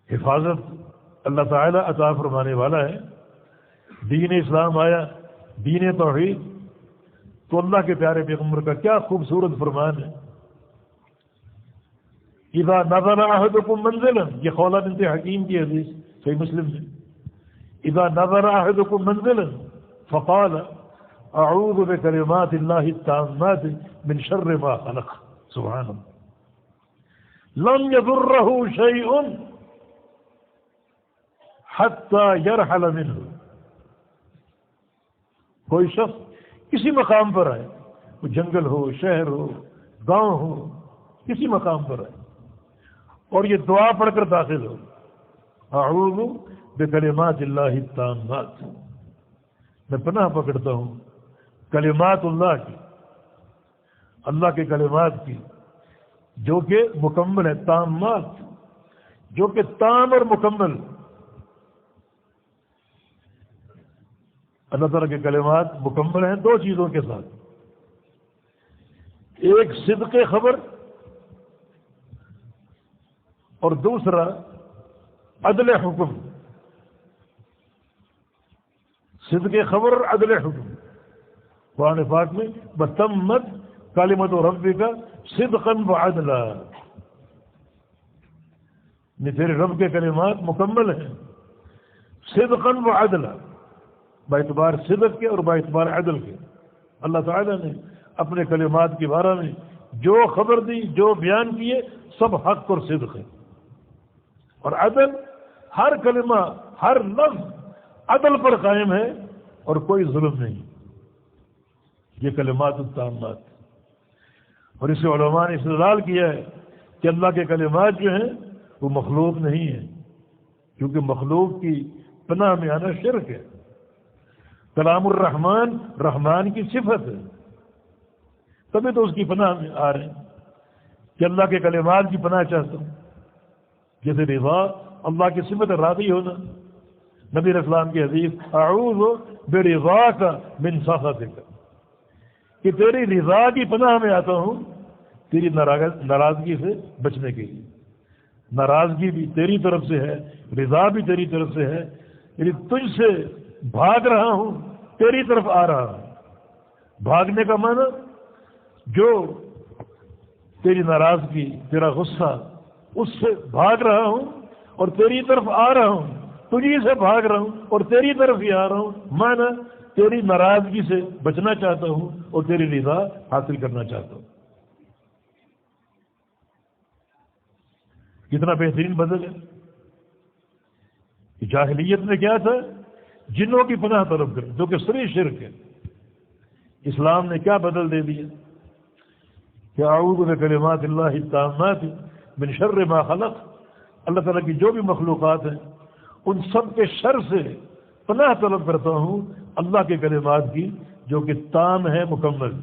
حفاظت اللہ تعالیٰ عطا فرمانے والا ہے۔ دین اسلام آیا، دین توحید، تو اللہ کے پیارے پیغمبر کا کیا خوبصورت فرمان ہے، اذا نظر احدکم منزلا، یہ خولہ بنت حکیم کی حدیث صحیح مسلم میں، اذا نظر احدکم منزلا فقال اعوذ بکلمات اللہ التامات من شر ما خلق، سبحان اللہ، لم يضره شيء حتى يرحل منه۔ کوئی شخص کسی مقام پر آئے، وہ جنگل ہو، شہر ہو، گاؤں ہو، کسی مقام پر آئے اور یہ دعا پڑھ کر داخل ہو، اعوذ بکلمات اللہ التامات، میں پناہ پکڑتا ہوں کلمات اللہ کی، اللہ کے کلمات کی جو کہ مکمل ہے، تامات جو کہ تام اور مکمل، اللہ تعالیٰ کے کلمات مکمل ہیں دو چیزوں کے ساتھ، ایک صدق خبر اور دوسرا عدل حکم، صدق خبر اور عدل حکم۔ قرآن پاک میں بتمت کلمۃ ربک صدقا وعدلا، تیرے رب کے کلمات مکمل ہیں صدقا وعدلا، با اعتبار صدق کے اور با اعتبار عدل کے۔ اللہ تعالیٰ نے اپنے کلمات کے بارے میں جو خبر دی، جو بیان کیے، سب حق اور صدق ہے، اور عدل، ہر کلمہ ہر لفظ عدل پر قائم ہے اور کوئی ظلم نہیں، یہ کلمات التامات۔ اور اسے علماء نے استدلال کیا ہے کہ اللہ کے کلمات جو ہیں وہ مخلوق نہیں ہیں، کیونکہ مخلوق کی پناہ میں آنا شرک ہے۔ کلام الرحمن رحمان کی صفت ہے، تبھی تو اس کی پناہ میں آ رہے ہیں کہ اللہ کے کلمات کی پناہ چاہتا ہوں، جیسے رضا، اللہ کی صفت راضی ہونا، نبی علیہ السلام کی حدیث اعوذ برضاک من سخطک، کہ تیری رضا کی پناہ میں آتا ہوں تیری ناراضگی سے بچنے کے لیے۔ ناراضگی بھی تیری طرف سے ہے، رضا بھی تیری طرف سے ہے، یعنی تجھ سے بھاگ رہا ہوں، تیری طرف آ رہا ہوں۔ بھاگنے کا معنی جو تیری ناراضگی، تیرا غصہ، اس سے بھاگ رہا ہوں اور تیری طرف آ رہا ہوں، تجھی سے بھاگ رہا ہوں اور تیری طرف ہی آ رہا ہوں، معنی تیری ناراضگی سے بچنا چاہتا ہوں اور تیری رضا حاصل کرنا چاہتا ہوں۔ کتنا بہترین بدل ہے۔ جاہلیت میں کیا تھا؟ جنوں کی پناہ طلب کر، جو کہ سری شرک ہے۔ اسلام نے کیا بدل دے دیا کہ اعوذ بکلمات اللہ التامات من شر ما خلق، اللہ تعالیٰ کی جو بھی مخلوقات ہیں ان سب کے شر سے پناہ طلب کرتا ہوں اللہ کے کلمات کی جو کہ تام ہے، مکمل۔